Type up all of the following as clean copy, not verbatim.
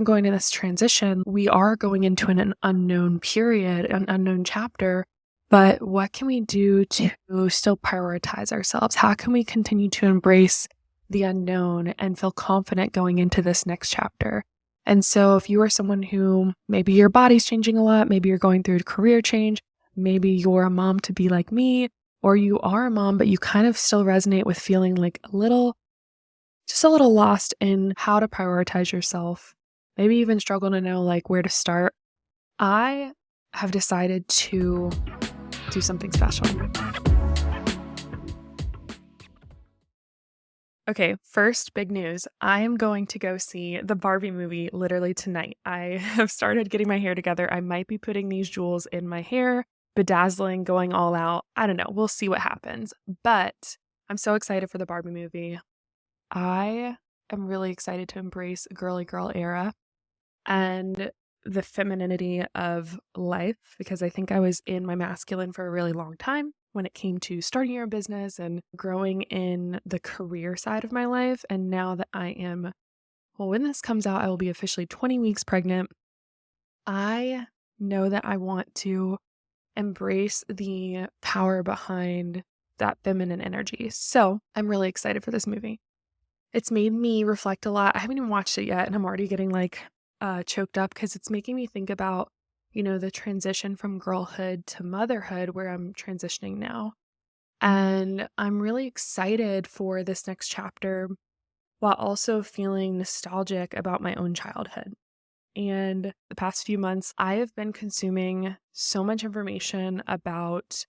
going to this transition, we are going into an unknown period, an unknown chapter. But what can we do to still prioritize ourselves? How can we continue to embrace the unknown and feel confident going into this next chapter? And so if you are someone who maybe your body's changing a lot, maybe you're going through a career change, maybe you're a mom to be like me, or you are a mom, but you kind of still resonate with feeling like just a little lost in how to prioritize yourself, maybe even struggle to know like where to start, I have decided to do something special. Okay, first big news. I am going to go see the Barbie movie literally tonight. I have started getting my hair together. I might be putting these jewels in my hair, bedazzling, going all out. I don't know. We'll see what happens. But I'm so excited for the Barbie movie. I am really excited to embrace girly girl era and the femininity of life, because I think I was in my masculine for a really long time when it came to starting your own business and growing in the career side of my life. And now that when this comes out, I will be officially 20 weeks pregnant. I know that I want to embrace the power behind that feminine energy. So I'm really excited for this movie. It's made me reflect a lot. I haven't even watched it yet, and I'm already getting choked up because it's making me think about, the transition from girlhood to motherhood where I'm transitioning now. And I'm really excited for this next chapter while also feeling nostalgic about my own childhood. And the past few months, I have been consuming so much information about,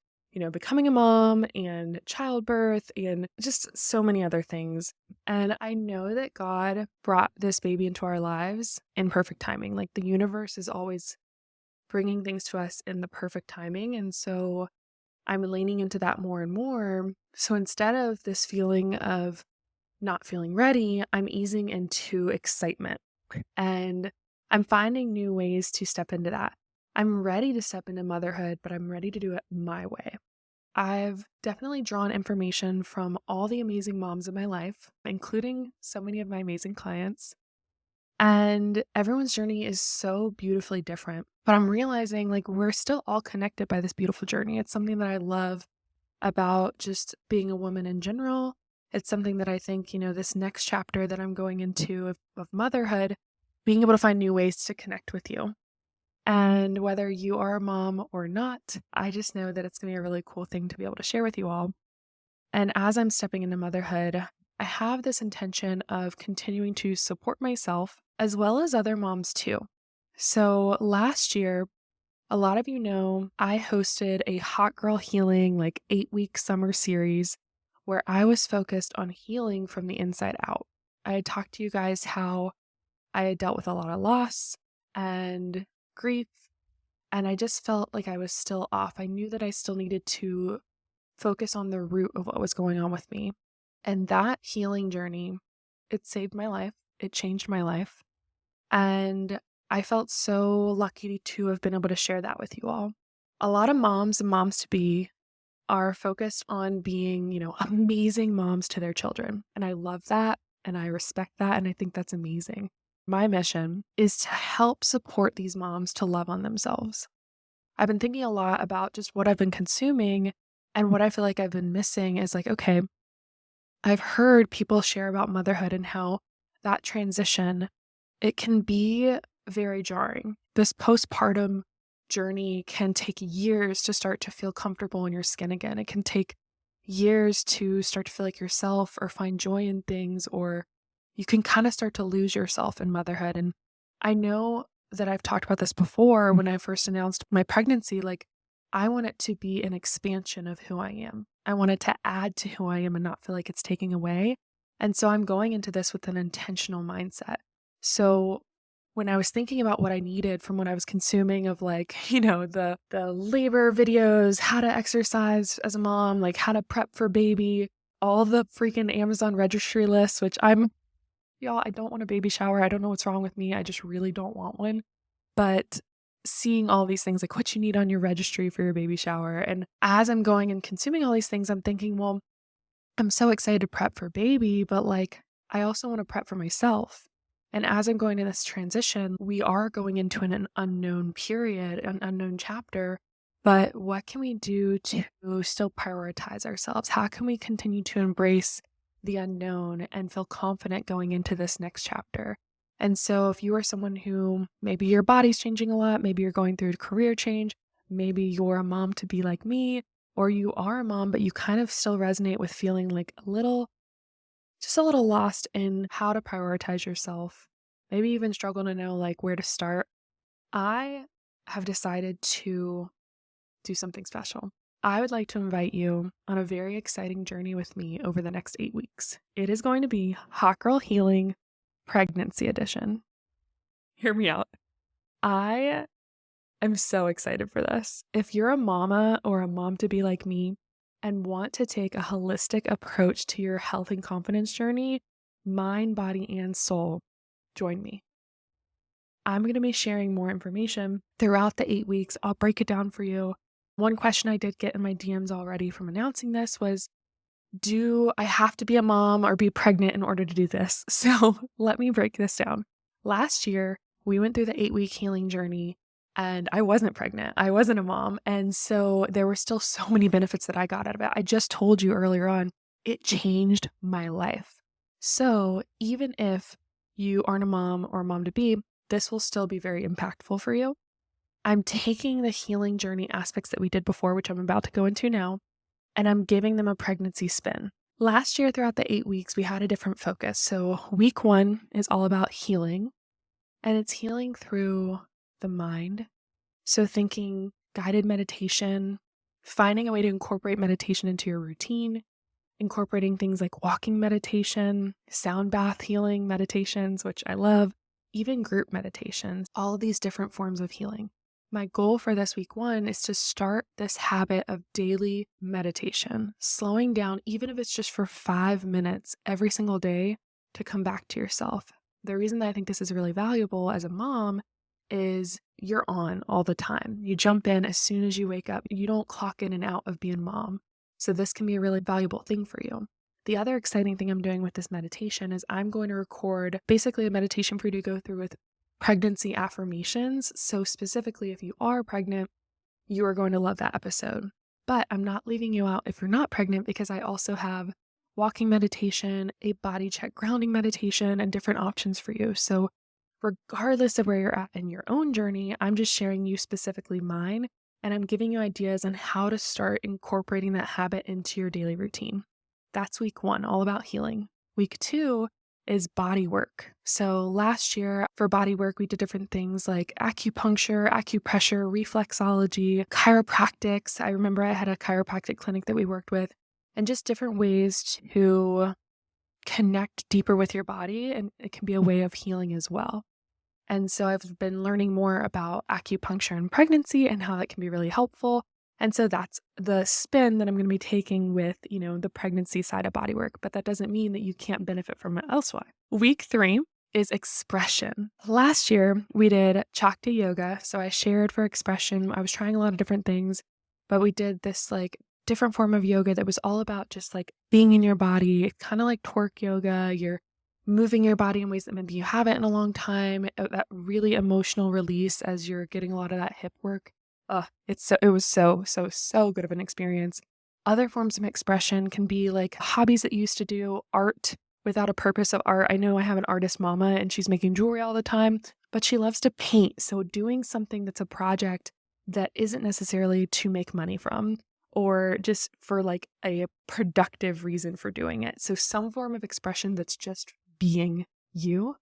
becoming a mom and childbirth and just so many other things. And I know that God brought this baby into our lives in perfect timing. Like the universe is always bringing things to us in the perfect timing. And so I'm leaning into that more and more. So instead of this feeling of not feeling ready, I'm easing into excitement. And I'm finding new ways to step into that. I'm ready to step into motherhood, but I'm ready to do it my way. I've definitely drawn information from all the amazing moms in my life, including so many of my amazing clients. And everyone's journey is so beautifully different. But I'm realizing like we're still all connected by this beautiful journey. It's something that I love about just being a woman in general. It's something that I think, this next chapter that I'm going into of motherhood, being able to find new ways to connect with you. And whether you are a mom or not, I just know that it's going to be a really cool thing to be able to share with you all. And as I'm stepping into motherhood, I have this intention of continuing to support myself as well as other moms too. So last year, a lot of you know, I hosted a Hot Girl Healing 8-week summer series where I was focused on healing from the inside out. I had talked to you guys how I had dealt with a lot of loss and grief, and I just felt like I was still off. I knew that I still needed to focus on the root of what was going on with me. And that healing journey, it saved my life. It changed my life. And I felt so lucky to have been able to share that with you all. A lot of moms and moms to be are focused on being, amazing moms to their children. And I love that. And I respect that. And I think that's amazing. My mission is to help support these moms to love on themselves. I've been thinking a lot about just what I've been consuming, and what I feel like I've been missing is okay, I've heard people share about motherhood and how that transition, it can be very jarring. This postpartum journey can take years to start to feel comfortable in your skin again. It can take years to start to feel like yourself or find joy in things, or you can kind of start to lose yourself in motherhood. And I know that I've talked about this before when I first announced my pregnancy. I want it to be an expansion of who I am. I want it to add to who I am and not feel like it's taking away. And so I'm going into this with an intentional mindset. So when I was thinking about what I needed from what I was consuming of the labor videos, how to exercise as a mom, how to prep for baby, all the freaking Amazon registry lists, which y'all, I don't want a baby shower. I don't know what's wrong with me. I just really don't want one. But seeing all these things, like what you need on your registry for your baby shower. And as I'm going and consuming all these things, I'm thinking, well, I'm so excited to prep for baby, but I also want to prep for myself. And as I'm going in this transition, we are going into an unknown period, an unknown chapter. But what can we do to still prioritize ourselves? How can we continue to embrace the unknown and feel confident going into this next chapter? And so, if you are someone who maybe your body's changing a lot, maybe you're going through a career change, maybe you're a mom to be like me, or you are a mom, but you kind of still resonate with feeling like just a little lost in how to prioritize yourself, maybe even struggle to know like where to start. I have decided to do something special. I would like to invite you on a very exciting journey with me over the next 8 weeks. It is going to be Hot Girl Healing Pregnancy Edition. Hear me out. I am so excited for this. If you're a mama or a mom to be like me and want to take a holistic approach to your health and confidence journey, mind, body, and soul, join me. I'm going to be sharing more information throughout the 8 weeks. I'll break it down for you. One question I did get in my DMs already from announcing this was, do I have to be a mom or be pregnant in order to do this? So let me break this down. Last year, we went through the 8-week healing journey and I wasn't pregnant. I wasn't a mom. And so there were still so many benefits that I got out of it. I just told you earlier on, it changed my life. So even if you aren't a mom or a mom to be, this will still be very impactful for you. I'm taking the healing journey aspects that we did before, which I'm about to go into now, and I'm giving them a pregnancy spin. Last year, throughout the 8 weeks, we had a different focus. So week 1 is all about healing, and it's healing through the mind. So thinking guided meditation, finding a way to incorporate meditation into your routine, incorporating things like walking meditation, sound bath healing meditations, which I love, even group meditations, all of these different forms of healing. My goal for this week 1 is to start this habit of daily meditation, slowing down, even if it's just for 5 minutes every single day, to come back to yourself. The reason that I think this is really valuable as a mom is you're on all the time. You jump in as soon as you wake up. You don't clock in and out of being mom. So this can be a really valuable thing for you. The other exciting thing I'm doing with this meditation is I'm going to record basically a meditation for you to go through with pregnancy affirmations. So specifically, if you are pregnant, you are going to love that episode. But I'm not leaving you out if you're not pregnant, because I also have walking meditation, a body check grounding meditation, and different options for you. So regardless of where you're at in your own journey, I'm just sharing you specifically mine, and I'm giving you ideas on how to start incorporating that habit into your daily routine. That's week 1, all about healing. Week 2 is Bodywork. So last year for Bodywork, we did different things like acupuncture, acupressure, reflexology, chiropractics. I remember I had a chiropractic clinic that we worked with, and just different ways to connect deeper with your body. And it can be a way of healing as well. And so I've been learning more about acupuncture and pregnancy and how that can be really helpful. And so that's the spin that I'm going to be taking with, the pregnancy side of Bodywork. But that doesn't mean that you can't benefit from it elsewhere. Week 3 is expression. Last year, we did Chakti yoga. So I shared for expression. I was trying a lot of different things, but we did this different form of yoga that was all about just being in your body, kind of like twerk yoga. You're moving your body in ways that maybe you haven't in a long time. That really emotional release as you're getting a lot of that hip work. It was so good of an experience. Other forms of expression can be like hobbies that you used to do, art without a purpose of art. I know I have an artist mama and she's making jewelry all the time, but she loves to paint. So doing something that's a project that isn't necessarily to make money from, or just for a productive reason for doing it. So some form of expression that's just being you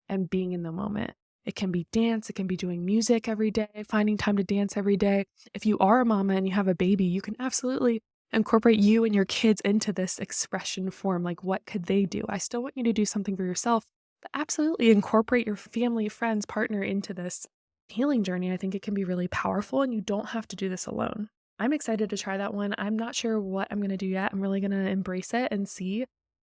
and being in the moment. It can be dance. It can be doing music every day, finding time to dance every day. If you are a mama and you have a baby, you can absolutely incorporate you and your kids into this expression form. What could they do? I still want you to do something for yourself, but absolutely incorporate your family, friends, partner into this healing journey. I think it can be really powerful, and you don't have to do this alone. I'm excited to try that one. I'm not sure what I'm going to do yet. I'm really going to embrace it and see.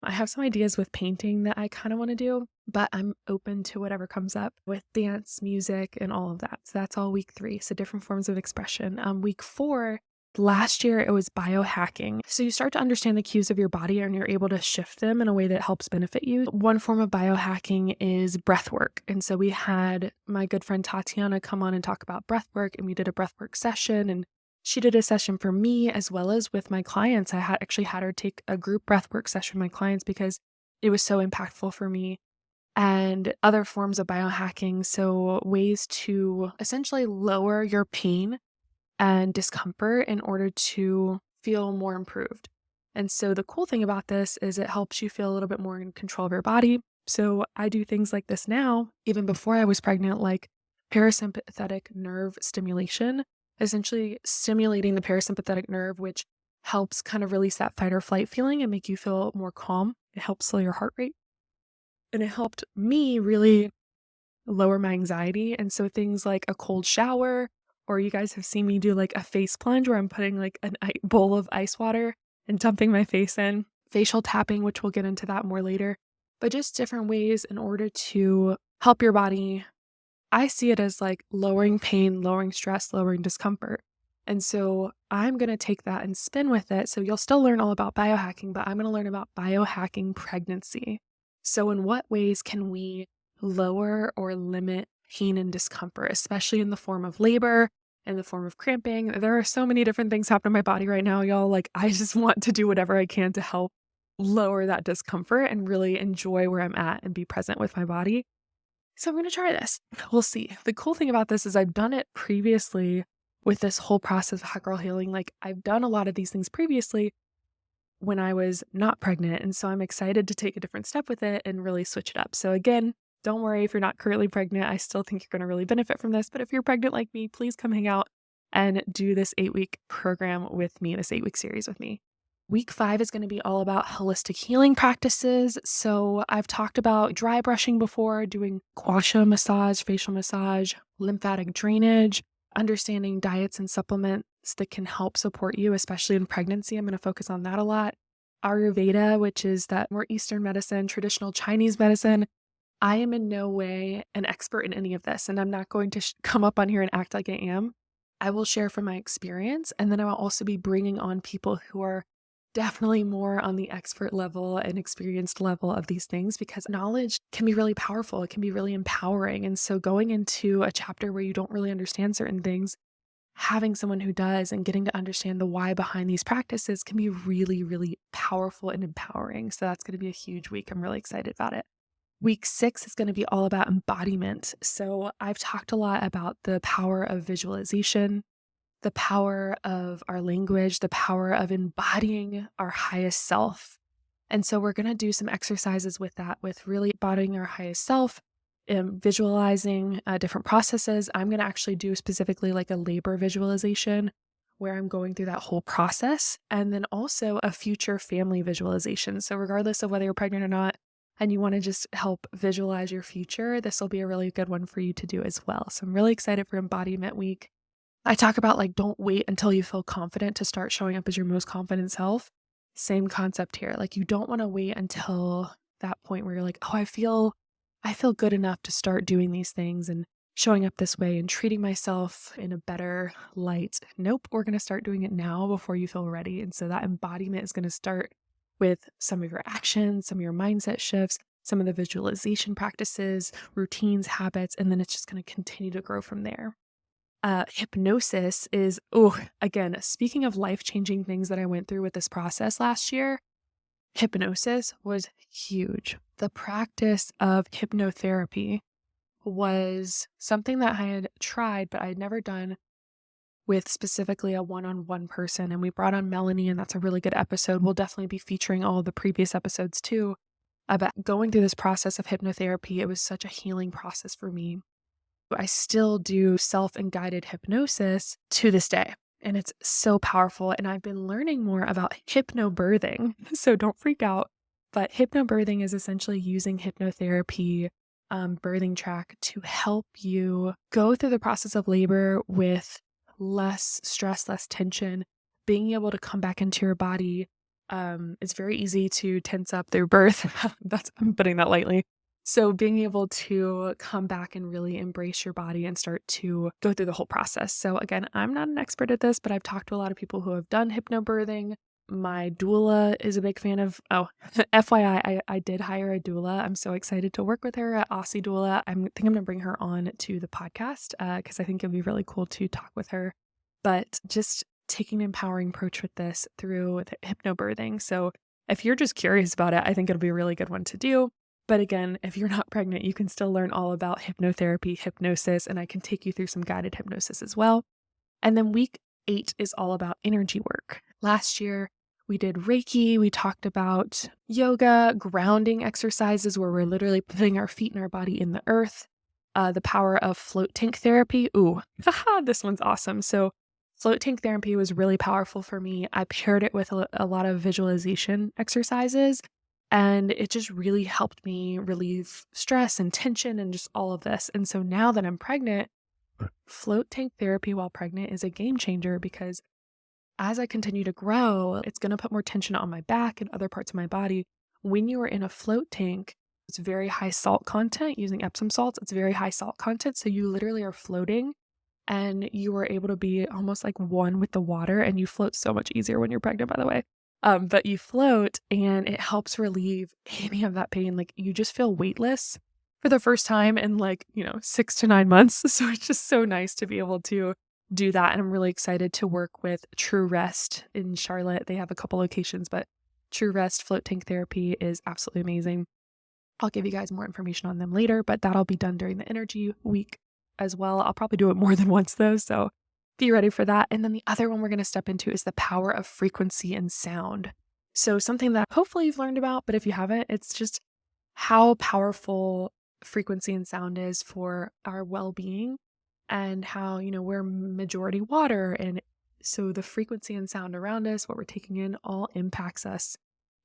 I have some ideas with painting that I kind of want to do, but I'm open to whatever comes up with dance, music, and all of that. So that's all week 3. So different forms of expression. Week 4 Last year, it was biohacking. So you start to understand the cues of your body and you're able to shift them in a way that helps benefit you. One form of biohacking is breath work. And so we had my good friend Tatiana come on and talk about breath work, and we did a breath work session. And she did a session for me as well as with my clients. I actually had her take a group breath work session with my clients because it was so impactful for me. And other forms of biohacking. So ways to essentially lower your pain and discomfort in order to feel more improved. And so the cool thing about this is it helps you feel a little bit more in control of your body. So I do things like this now, even before I was pregnant, like parasympathetic nerve stimulation, essentially stimulating the parasympathetic nerve, which helps kind of release that fight or flight feeling and make you feel more calm. It helps slow your heart rate. And it helped me really lower my anxiety. And so things like a cold shower, or you guys have seen me do like a face plunge where I'm putting like a bowl of ice water and dumping my face in, facial tapping, which we'll get into that more later, but just different ways in order to help your body. I see it as like lowering pain, lowering stress, lowering discomfort. And so I'm going to take that and spin with it. So you'll still learn all about biohacking, but I'm going to learn about biohacking pregnancy. So in what ways can we lower or limit pain and discomfort, especially in the form of labor, in the form of cramping? There are so many different things happening in my body right now, y'all. Like, I just want to do whatever I can to help lower that discomfort and really enjoy where I'm at and be present with my body. So I'm going to try this. We'll see. The cool thing about this is I've done it previously with this whole process of hot girl healing. Like, I've done a lot of these things previously when I was not pregnant. And so I'm excited to take a different step with it and really switch it up. So again, don't worry if you're not currently pregnant. I still think you're going to really benefit from this. But if you're pregnant like me, please come hang out and do this 8-week program with me, this 8-week series with me. Week 5 is going to be all about holistic healing practices. So I've talked about dry brushing before, doing gua sha massage, facial massage, lymphatic drainage, understanding diets and supplements that can help support you, especially in pregnancy. I'm going to focus on that a lot. Ayurveda, which is that more Eastern medicine, traditional Chinese medicine. I am in no way an expert in any of this, and I'm not going to come up on here and act like I am. I will share from my experience, and then I will also be bringing on people who are definitely more on the expert level and experienced level of these things, because knowledge can be really powerful. It can be really empowering. And so going into a chapter where you don't really understand certain things, having someone who does and getting to understand the why behind these practices can be really, really powerful and empowering. So that's going to be a huge week. I'm really excited about it. Week 6 is going to be all about embodiment. So I've talked a lot about the power of visualization, the power of our language, the power of embodying our highest self. And so we're going to do some exercises with that, with really embodying our highest self, visualizing different processes. I'm going to actually do specifically like a labor visualization where I'm going through that whole process, and then also a future family visualization. So regardless of whether you're pregnant or not, and you want to just help visualize your future, this will be a really good one for you to do as well. So I'm really excited for Embodiment Week. I talk about like, don't wait until you feel confident to start showing up as your most confident self. Same concept here. Like, you don't want to wait until that point where you're like, oh, I feel good enough to start doing these things and showing up this way and treating myself in a better light. Nope, we're going to start doing it now before you feel ready. And so that embodiment is going to start with some of your actions, some of your mindset shifts, some of the visualization practices, routines, habits, and then it's just going to continue to grow from there. Hypnosis is, again, speaking of life-changing things that I went through with this process last year, hypnosis was huge. The practice of hypnotherapy was something that I had tried, but I had never done with specifically a one-on-one person. And we brought on Melanie, and that's a really good episode. We'll definitely be featuring all of the previous episodes too about going through this process of hypnotherapy. It was such a healing process for me. I still do self and guided hypnosis to this day, and it's so powerful. And I've been learning more about hypnobirthing, so don't freak out. But hypnobirthing is essentially using hypnotherapy, birthing track to help you go through the process of labor with less stress, less tension, being able to come back into your body. It's very easy to tense up through birth. I'm putting that lightly. So being able to come back and really embrace your body and start to go through the whole process. So again, I'm not an expert at this, but I've talked to a lot of people who have done hypnobirthing. My doula is a big fan of, oh, FYI, I did hire a doula. I'm so excited to work with her at Aussie Doula. I'm going to bring her on to the podcast because I think it'd be really cool to talk with her. But just taking an empowering approach with this through the hypnobirthing. So if you're just curious about it, I think it'll be a really good one to do. But again, if you're not pregnant, you can still learn all about hypnotherapy, hypnosis, and I can take you through some guided hypnosis as well. And then week 8 is all about energy work. Last year, we did Reiki. We talked about yoga, grounding exercises where we're literally putting our feet and our body in the earth. The power of float tank therapy. Ooh, haha, this one's awesome. So float tank therapy was really powerful for me. I paired it with a lot of visualization exercises, and it just really helped me relieve stress and tension and just all of this. And so now that I'm pregnant, float tank therapy while pregnant is a game changer because as I continue to grow, it's going to put more tension on my back and other parts of my body. When you are in a float tank, it's very high salt content using Epsom salts. It's very high salt content. So you literally are floating and you are able to be almost like one with the water, and you float so much easier when you're pregnant, by the way. But you float and it helps relieve any of that pain. Like you just feel weightless for the first time in 6 to 9 months. So it's just so nice to be able to do that. And I'm really excited to work with True Rest in Charlotte. They have a couple locations, but True Rest Float Tank Therapy is absolutely amazing. I'll give you guys more information on them later, but that'll be done during the energy week as well. I'll probably do it more than once though, so be ready for that. And then the other one we're going to step into is the power of frequency and sound. So something that hopefully you've learned about, but if you haven't, it's just how powerful frequency and sound is for our well-being and how, we're majority water. And so the frequency and sound around us, what we're taking in, all impacts us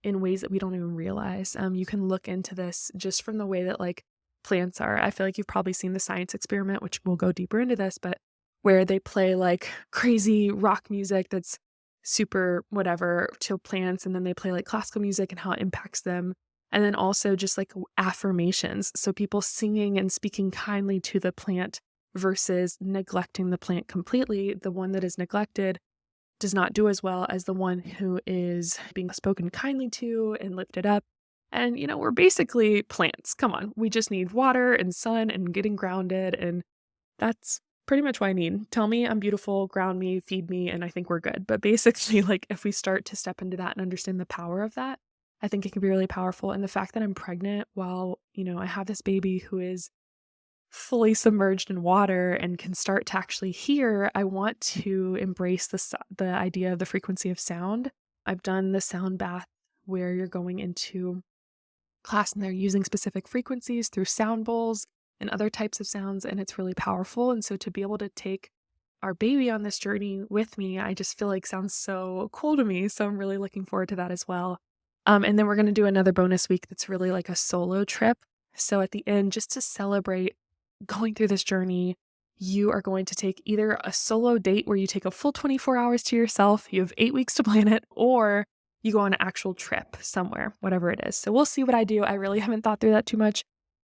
in ways that we don't even realize. You can look into this just from the way that plants are. I feel like you've probably seen the science experiment, which we'll go deeper into this, but where they play crazy rock music that's super whatever to plants, and then they play classical music and how it impacts them. And then also just affirmations. So people singing and speaking kindly to the plant versus neglecting the plant completely. The one that is neglected does not do as well as the one who is being spoken kindly to and lifted up. And, we're basically plants. Come on. We just need water and sun and getting grounded. And that's pretty much what I need. Tell me I'm beautiful, ground me, feed me, and I think we're good. But basically, if we start to step into that and understand the power of that, I think it can be really powerful. And the fact that I'm pregnant while, I have this baby who is fully submerged in water and can start to actually hear, I want to embrace the idea of the frequency of sound. I've done the sound bath where you're going into class and they're using specific frequencies through sound bowls and other types of sounds, and it's really powerful. And so to be able to take our baby on this journey with me, I just feel sounds so cool to me. So I'm really looking forward to that as well. And then we're going to do another bonus week that's really a solo trip. So at the end, just to celebrate going through this journey, you are going to take either a solo date where you take a full 24 hours to yourself, you have 8 weeks to plan it, or you go on an actual trip somewhere, whatever it is. So we'll see what I do. I really haven't thought through that too much,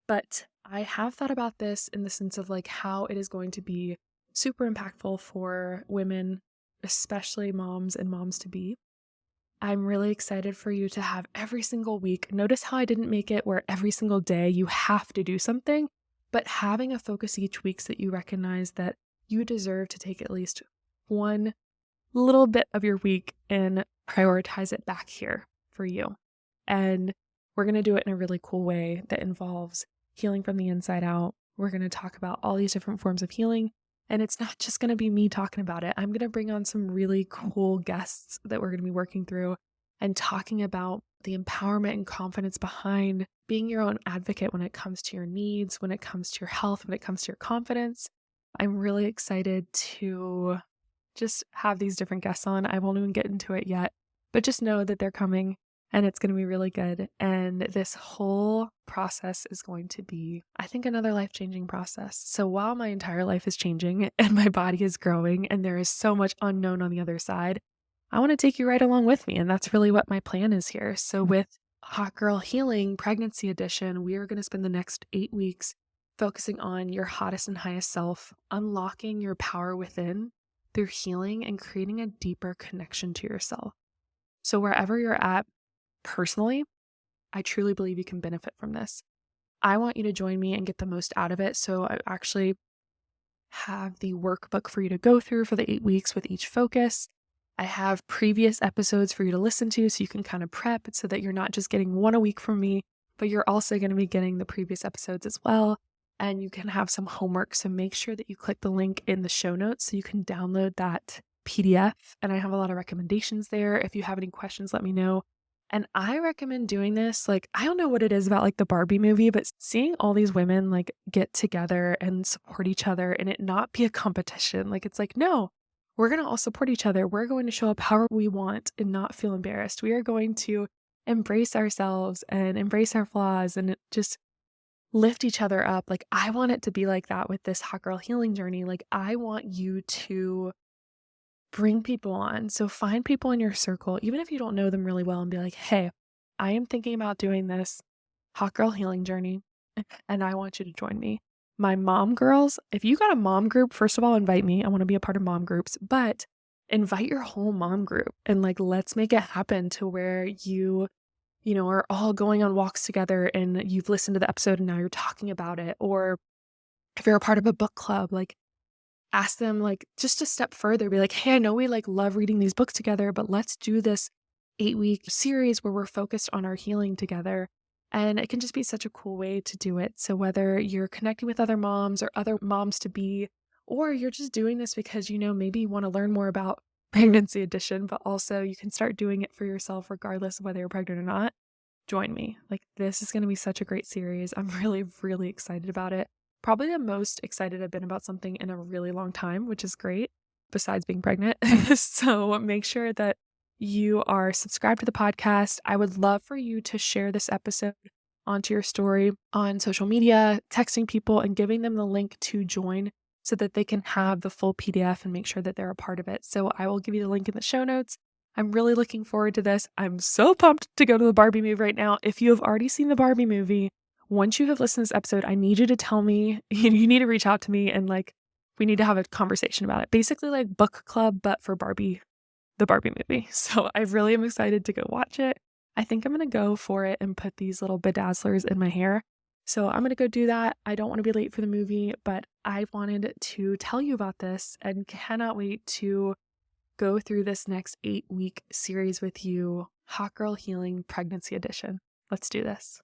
but I have thought about this in the sense of how it is going to be super impactful for women, especially moms and moms to be. I'm really excited for you to have every single week. Notice how I didn't make it where every single day you have to do something, but having a focus each week so that you recognize that you deserve to take at least one little bit of your week and prioritize it back here for you. And we're going to do it in a really cool way that involves healing from the inside out. We're going to talk about all these different forms of healing. And it's not just going to be me talking about it. I'm going to bring on some really cool guests that we're going to be working through and talking about the empowerment and confidence behind being your own advocate when it comes to your needs, when it comes to your health, when it comes to your confidence. I'm really excited to just have these different guests on. I won't even get into it yet, but just know that they're coming and it's going to be really good. And this whole process is going to be, I think, another life-changing process. So while my entire life is changing and my body is growing and there is so much unknown on the other side, I want to take you right along with me. And that's really what my plan is here. So with Hot Girl Healing Pregnancy Edition, we are going to spend the next 8 weeks focusing on your hottest and highest self, unlocking your power within through healing and creating a deeper connection to yourself. So, wherever you're at personally, I truly believe you can benefit from this. I want you to join me and get the most out of it. So, I actually have the workbook for you to go through for the 8 weeks with each focus. I have previous episodes for you to listen to so you can kind of prep so that you're not just getting one a week from me, but you're also going to be getting the previous episodes as well. And you can have some homework. So make sure that you click the link in the show notes so you can download that PDF. And I have a lot of recommendations there. If you have any questions, let me know. And I recommend doing this. Like, I don't know what it is about like the Barbie movie, but seeing all these women like get together and support each other and it not be a competition. Like, it's like, no, we're going to all support each other. We're going to show up however we want and not feel embarrassed. We are going to embrace ourselves and embrace our flaws and just lift each other up. Like, I want it to be like that with this Hot Girl Healing journey. Like, I want you to bring people on. So find people in your circle, even if you don't know them really well, and be like, hey, I am thinking about doing this Hot Girl Healing journey, and I want you to join me. My mom girls, if you got a mom group, first of all, invite me. I want to be a part of mom groups, but invite your whole mom group and like, let's make it happen to where you are all going on walks together and you've listened to the episode and now you're talking about it. Or if you're a part of a book club, like ask them like just a step further, be like, hey, I know we like love reading these books together, but let's do this 8 week series where we're focused on our healing together. And it can just be such a cool way to do it. So whether you're connecting with other moms or other moms to be, or you're just doing this because, maybe you want to learn more about pregnancy edition, but also you can start doing it for yourself regardless of whether you're pregnant or not. Join me. Like, this is going to be such a great series. I'm really, really excited about it. Probably the most excited I've been about something in a really long time, which is great, besides being pregnant. So make sure that you are subscribed to the podcast. I would love for you to share this episode onto your story on social media, texting people and giving them the link to join so that they can have the full PDF and make sure that they're a part of it. So I will give you the link in the show notes. I'm really looking forward to this. I'm so pumped to go to the Barbie movie right now. If you have already seen the Barbie movie, once you have listened to this episode, I need you to tell me, you need to reach out to me and like, we need to have a conversation about it. Basically like book club, but for Barbie, the Barbie movie. So I really am excited to go watch it. I think I'm going to go for it and put these little bedazzlers in my hair. So I'm going to go do that. I don't want to be late for the movie, but I wanted to tell you about this and cannot wait to go through this next 8 week series with you, Hot Girl Healing Pregnancy Edition. Let's do this.